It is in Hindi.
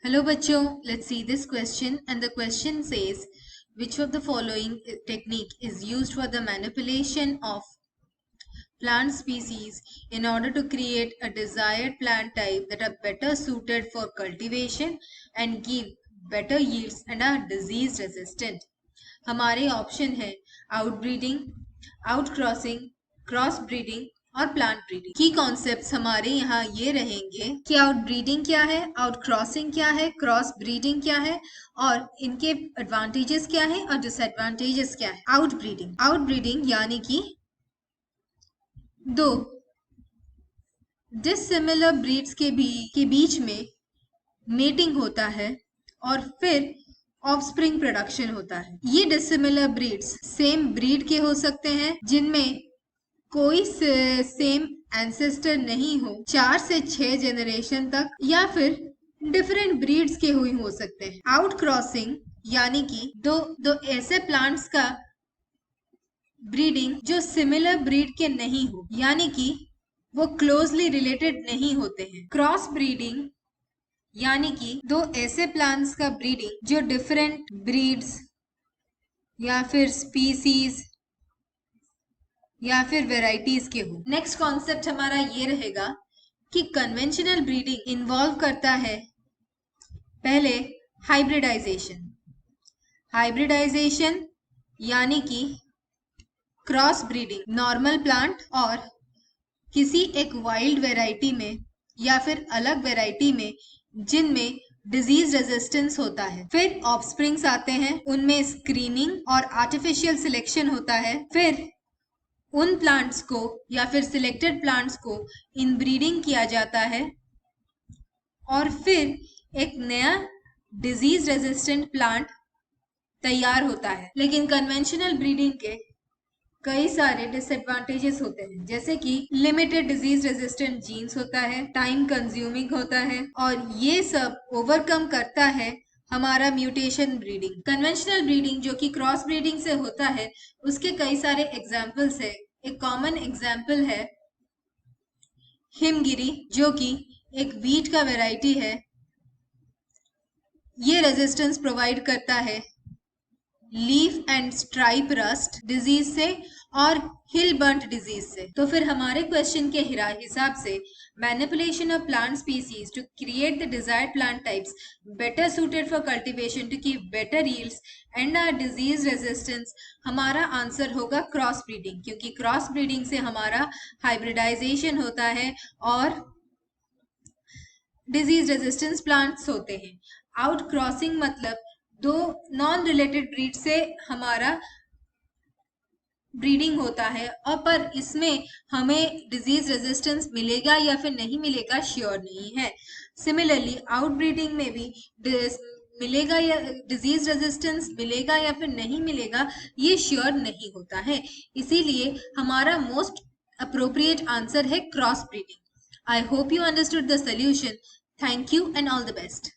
Hello bachcho, let's see this question, and the question says which of the following technique is used for the manipulation of plant species in order to create a desired plant type that are better suited for cultivation and give better yields and are disease resistant. हमारे ऑप्शन है आउटब्रीडिंग, आउटक्रॉसिंग, क्रॉस ब्रीडिंग और प्लांट ब्रीडिंग। की कॉन्सेप्ट्स हमारे यहाँ ये रहेंगे कि आउटब्रीडिंग क्या है, आउटक्रॉसिंग क्या है, क्रॉस ब्रीडिंग क्या है और इनके एडवांटेजेस क्या है और डिसएडवांटेजेस क्या है। आउटब्रीडिंग यानी कि दो डिसिमिलर ब्रीड्स के बीच में मेटिंग होता है और फिर ऑफस्प्रिंग प्रोडक्शन होता है। ये डिसिमिलर ब्रीड्स सेम ब्रीड के हो सकते हैं जिनमें कोई सेम एंसेस्टर नहीं हो 4 से 6 जनरेशन तक, या फिर डिफरेंट ब्रीड्स के हुए हो सकते हैं। आउट क्रॉसिंग यानी कि दो ऐसे प्लांट्स का ब्रीडिंग जो सिमिलर ब्रीड के नहीं हो, यानी कि वो क्लोजली रिलेटेड नहीं होते हैं। क्रॉस ब्रीडिंग यानी कि दो ऐसे प्लांट्स का ब्रीडिंग जो डिफरेंट ब्रीड्स या फिर स्पीसीज या फिर वेराइटीज के हो। नेक्स्ट कॉन्सेप्ट हमारा ये रहेगा कि कन्वेंशनल ब्रीडिंग इन्वॉल्व करता है पहले हाइब्रिडाइजेशन यानी कि क्रॉस ब्रीडिंग नॉर्मल प्लांट और किसी एक वाइल्ड वेराइटी में या फिर अलग वेराइटी में जिनमें डिजीज रेजिस्टेंस होता है। फिर ऑफस्प्रिंग्स आते हैं, उनमें स्क्रीनिंग और आर्टिफिशियल सिलेक्शन होता है। फिर उन प्लांट्स को या फिर सिलेक्टेड प्लांट्स को इनब्रीडिंग किया जाता है और फिर एक नया डिजीज रेजिस्टेंट प्लांट तैयार होता है। लेकिन कन्वेंशनल ब्रीडिंग के कई सारे डिसएडवांटेजेस होते हैं, जैसे कि लिमिटेड डिजीज रेजिस्टेंट जीन्स होता है, टाइम कंज्यूमिंग होता है और ये सब ओवरकम करता है हमारा म्यूटेशन ब्रीडिंग। कन्वेंशनल ब्रीडिंग जो कि क्रॉस ब्रीडिंग से होता है, उसके कई सारे एग्जाम्पल्स है। एक कॉमन एग्जाम्पल है हिमगिरी, जो कि एक वीट का वेराइटी है। ये रेजिस्टेंस प्रोवाइड करता है leaf and stripe rust disease से और हिल बर्ट डिजीज से। तो फिर हमारे क्वेश्चन के हिसाब से manipulation of plant species to create the desired plant types better suited for cultivation to keep better yields and are disease resistance, हमारा आंसर होगा क्रॉस ब्रीडिंग, क्योंकि क्रॉस ब्रीडिंग से हमारा हाइब्रिडाइजेशन होता है और डिजीज रेजिस्टेंस प्लांट्स होते हैं। आउट क्रॉसिंग मतलब दो नॉन रिलेटेड ब्रीड से हमारा ब्रीडिंग होता है और पर इसमें हमें डिजीज रेजिस्टेंस मिलेगा या फिर नहीं मिलेगा श्योर नहीं है। सिमिलरली आउट ब्रीडिंग में भी मिलेगा या डिजीज रेजिस्टेंस मिलेगा या फिर नहीं मिलेगा, ये श्योर नहीं होता है। इसीलिए हमारा मोस्ट अप्रोप्रिएट आंसर है cross breeding. I hope you understood the solution. Thank you and all the best.